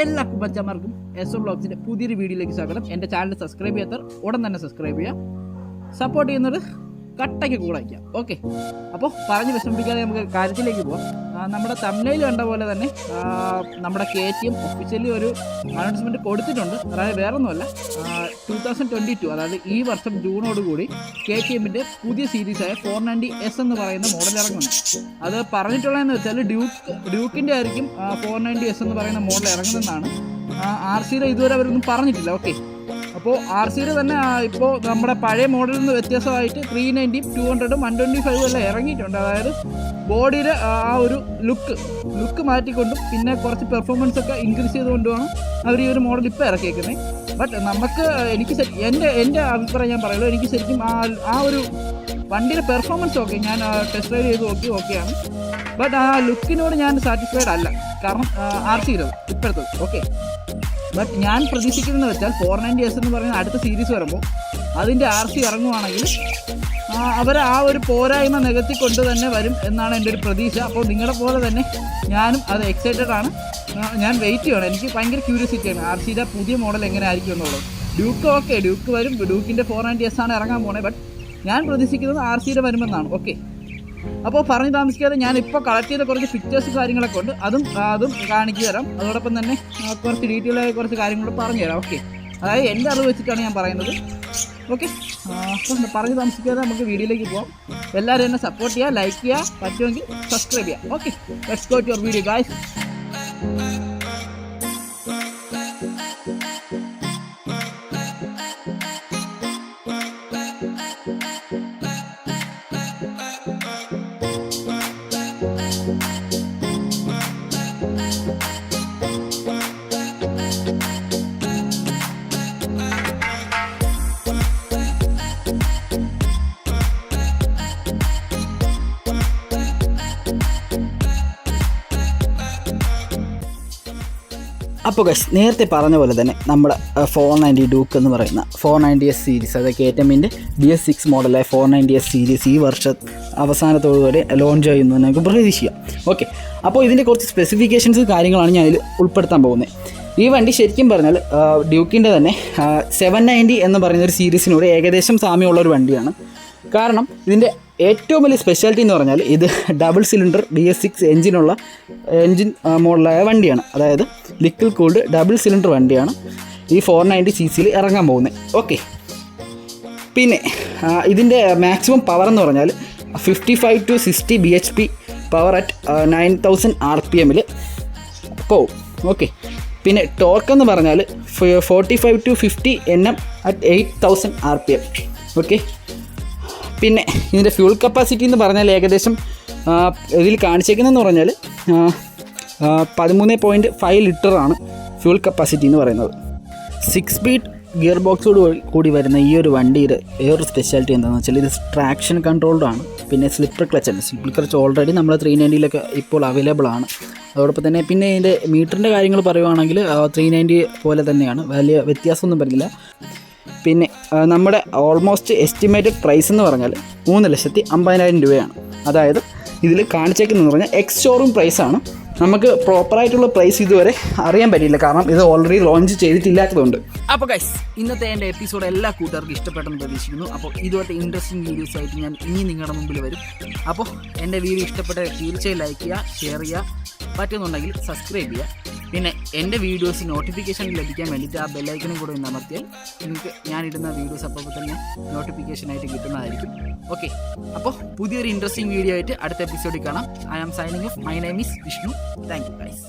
എല്ലാ കുബച്ചമാർക്കും എസ് വ്ളോഗ്സിൻ്റെ പുതിയൊരു വീഡിയോയിലേക്ക് സ്വാഗതം. എൻ്റെ ചാനൽ സബ്സ്ക്രൈബ് ചെയ്യാത്തവർ ഉടൻ തന്നെ സബ്സ്ക്രൈബ് ചെയ്യുക. സപ്പോർട്ട് ചെയ്യുന്നത് കട്ടയ്ക്ക് കൂടായിക്കാം. ഓക്കെ, അപ്പോൾ പറഞ്ഞ് വിഷമിപ്പിക്കാതെ നമുക്ക് കാര്യത്തിലേക്ക് പോകാം. നമ്മുടെ തമിഴ്നാട്ടിൽ കണ്ട പോലെ തന്നെ നമ്മുടെ KTM ഒഫീഷ്യലി ഒരു അനൗൺസ്മെൻറ്റ് കൊടുത്തിട്ടുണ്ട്. അതായത് വേറൊന്നുമല്ല, 2022 അതായത് ഈ വർഷം ജൂണോടുകൂടി KTMൻ്റെ പുതിയ സീരീസായ 490S എന്ന് പറയുന്ന മോഡൽ ഇറങ്ങുന്നു. അത് പറഞ്ഞിട്ടുള്ളതെന്ന് വെച്ചാൽ ഡ്യൂക്കിൻ്റെ ആയിരിക്കും 490S എന്ന് പറയുന്ന മോഡൽ ഇറങ്ങുന്നതെന്നാണ്. RCയുടെ ഇതുവരെ അവരൊന്നും പറഞ്ഞിട്ടില്ല. ഓക്കെ, അപ്പോൾ RCയുടെ തന്നെ ഇപ്പോൾ നമ്മുടെ പഴയ മോഡലിൽ നിന്ന് വ്യത്യാസമായിട്ട് 390, 200, 125 എല്ലാം ഇറങ്ങിയിട്ടുണ്ട്. അതായത് ബോഡിയുടെ ആ ഒരു ലുക്ക് മാറ്റിക്കൊണ്ടും പിന്നെ കുറച്ച് പെർഫോമൻസ് ഒക്കെ ഇൻക്രീസ് ചെയ്തുകൊണ്ടുമാണ് അവർ ഈ ഒരു മോഡൽ ഇപ്പോൾ ഇറക്കിയേക്കുന്നത്. ബട്ട് എനിക്ക് എൻ്റെ അഭിപ്രായം ഞാൻ പറയുള്ളൂ, എനിക്ക് ശരിക്കും ആ ഒരു വണ്ടിയുടെ പെർഫോമൻസ് ഒക്കെ ഞാൻ ടെസ്റ്റ് റൈഡ് ചെയ്ത് നോക്കി ഓക്കെയാണ്. ബട്ട് ആ ലുക്കിനോട് ഞാൻ സാറ്റിസ്ഫൈഡ് അല്ല. കാരണം RCയുടെ ഇപ്പോഴത്തെ ഓക്കെ. ബട്ട് ഞാൻ പ്രതീക്ഷിക്കുന്നതെന്ന് വെച്ചാൽ 490S എന്ന് പറയുന്ന അടുത്ത സീരീസ് വരുമ്പോൾ അതിൻ്റെ RC ഇറങ്ങുവാണെങ്കിൽ അവർ ആ ഒരു പോരായ്മ നികത്തിക്കൊണ്ട് തന്നെ വരും എന്നാണ് എൻ്റെ ഒരു പ്രതീക്ഷ. അപ്പോൾ നിങ്ങളെ പോലെ തന്നെ ഞാനും അത് എക്സൈറ്റഡ് ആണ്. ഞാൻ വെയിറ്റ് ചെയ്യണം. എനിക്ക് ഭയങ്കര ക്യൂരിയോസിറ്റിയാണ് RCയുടെ പുതിയ മോഡൽ എങ്ങനെ ആയിരിക്കും എന്നുള്ളത്. ഡ്യൂക്ക് വരും. ഡ്യൂക്കിൻ്റെ 490S ആണ് ഇറങ്ങാൻ പോണേ. ബട്ട് ഞാൻ പ്രതീക്ഷിക്കുന്നത് RCയുടെ വരുമെന്നാണ്. ഓക്കെ, അപ്പോൾ പറഞ്ഞു താമസിക്കാതെ ഞാനിപ്പോൾ കളക്ട് ചെയ്ത കുറച്ച് പിക്ചേഴ്സ് കാര്യങ്ങളൊക്കെ ഉണ്ട്. അതും കാണിച്ചു തരാം. അതോടൊപ്പം തന്നെ കുറച്ച് ഡീറ്റെയിൽ ആയ കുറച്ച് കാര്യങ്ങൾ പറഞ്ഞു തരാം. ഓക്കെ, അതായത് എൻ്റെ അറിവ് വെച്ചിട്ടാണ് ഞാൻ പറയുന്നത്. ഓക്കെ, അപ്പോൾ പറഞ്ഞു താമസിക്കാതെ നമുക്ക് വീഡിയോയിലേക്ക് പോകാം. എല്ലാവരും എന്നെ സപ്പോർട്ട് ചെയ്യുക, ലൈക്ക് ചെയ്യുക, പറ്റുമെങ്കിൽ സബ്സ്ക്രൈബ് ചെയ്യുക. Okay, let's go to your video guys. അപ്പോൾ ഗൈസ്, നേരത്തെ പറഞ്ഞ പോലെ തന്നെ നമ്മുടെ 490 ഡ്യൂക്ക് എന്ന് പറയുന്ന 490S സീരീസ്, അതായത് KTMൻ്റെ DS6 മോഡലായ 490S സീരീസ് ഈ വർഷം അവസാനത്തോടുകൂടി ലോഞ്ച് ചെയ്യുന്നു എന്ന് നമുക്ക് പ്രതീക്ഷിക്കാം. ഓക്കെ, അപ്പോൾ ഇതിൻ്റെ കുറച്ച് സ്പെസിഫിക്കേഷൻസ് കാര്യങ്ങളാണ് ഞാൻ ഇതിൽ ഉൾപ്പെടുത്താൻ പോകുന്നത്. ഈ വണ്ടി ശരിക്കും പറഞ്ഞാൽ ഡ്യൂക്കിൻ്റെ തന്നെ 790 എന്ന് പറയുന്ന ഒരു സീരീസിനോട് ഏകദേശം സാമ്യമുള്ളൊരു വണ്ടിയാണ്. കാരണം ഇതിൻ്റെ ഏറ്റവും വലിയ സ്പെഷ്യാലിറ്റി എന്ന് പറഞ്ഞാൽ ഇത് ഡബിൾ സിലിണ്ടർ DS6 എൻജിൻ മോഡലായ വണ്ടിയാണ്. അതായത് ലിക്വിഡ് കൂൾഡ് ഡബിൾ സിലിണ്ടർ വണ്ടിയാണ് ഈ 490cc ഇറങ്ങാൻ പോകുന്നത്. ഓക്കെ, പിന്നെ ഇതിൻ്റെ മാക്സിമം പവർ എന്ന് പറഞ്ഞാൽ 55 to 60 bhp power at 9000 RPM പോവും. ഓക്കെ, പിന്നെ ടോർക്ക് എന്ന് പറഞ്ഞാൽ 45 to 50 Nm at 8000 RPM. Okay, പിന്നെ ഇതിൻ്റെ ഫ്യൂൾ കപ്പാസിറ്റി എന്ന് പറഞ്ഞാൽ ഏകദേശം ഇതിൽ കാണിച്ചേക്കുന്നതെന്ന് പറഞ്ഞാൽ 13.5 ലിറ്ററാണ് ഫ്യൂൾ കപ്പാസിറ്റി എന്ന് പറയുന്നത്. 6 സ്പീഡ് ഗിയർ ബോക്സോട് കൂടി വരുന്ന ഈ ഒരു വണ്ടിയുടെ വേറൊരു സ്പെഷ്യാലിറ്റി എന്താണെന്ന് വെച്ചാൽ ഇത് ട്രാക്ഷൻ കൺട്രോൾഡ് ആണ്. പിന്നെ സ്ലിപ്പർ ക്ലച്ച് ഓൾറെഡി നമ്മൾ 390 ഇപ്പോൾ അവൈലബിൾ ആണ്. അതോടൊപ്പം തന്നെ പിന്നെ ഇതിൻ്റെ മീറ്ററിൻ്റെ കാര്യങ്ങൾ പറയുവാണെങ്കിൽ 390 പോലെ തന്നെയാണ്, വലിയ വ്യത്യാസമൊന്നും വരില്ല. പിന്നെ നമ്മുടെ ഓൾമോസ്റ്റ് എസ്റ്റിമേറ്റഡ് പ്രൈസ് എന്ന് പറഞ്ഞാൽ 3,50,000 രൂപയാണ്. അതായത് ഇതിൽ കാണിച്ചേക്കുന്നതെന്ന് പറഞ്ഞാൽ Ex-Showroom പ്രൈസാണ്. നമുക്ക് പ്രോപ്പറായിട്ടുള്ള പ്രൈസ് ഇതുവരെ അറിയാൻ പറ്റില്ല, കാരണം ഇത് ഓൾറെഡി ലോഞ്ച് ചെയ്തിട്ടില്ലാത്തതുകൊണ്ട്. അപ്പോൾ ഗൈസ്, ഇന്നത്തെ എൻ്റെ എപ്പിസോഡ് എല്ലാ കൂട്ടുകാർക്കും ഇഷ്ടപ്പെട്ടെന്ന് പ്രതീക്ഷിക്കുന്നു. അപ്പോൾ ഇതുപോലത്തെ ഇൻട്രസ്റ്റിംഗ് വീഡിയോസ് ആയിട്ട് ഞാൻ ഇനി നിങ്ങളുടെ മുമ്പിൽ വരും. അപ്പോൾ എൻ്റെ വീഡിയോ ഇഷ്ടപ്പെട്ട തീർച്ചയായും ലൈക്ക് ചെയ്യുക, ഷെയർ ചെയ്യുക, പറ്റുന്നുണ്ടെങ്കിൽ സബ്സ്ക്രൈബ് ചെയ്യുക. പിന്നെ എൻ്റെ വീഡിയോസ് നോട്ടിഫിക്കേഷൻ ലഭിക്കാൻ വേണ്ടിയിട്ട് ആ ബെല്ലൈക്കനും കൂടെ ഒന്ന് അമർത്തിയാൽ നിങ്ങൾക്ക് ഞാനിടുന്ന വീഡിയോസ് അപ്പോൾ തന്നെ നോട്ടിഫിക്കേഷനായിട്ട് കിട്ടുന്നതായിരിക്കും. ഓക്കെ, അപ്പോൾ പുതിയൊരു ഇൻട്രസ്റ്റിംഗ് വീഡിയോ ആയിട്ട് അടുത്ത എപ്പിസോഡിൽ കാണാം. I am signing off. My name is Vishnu. Thank you guys.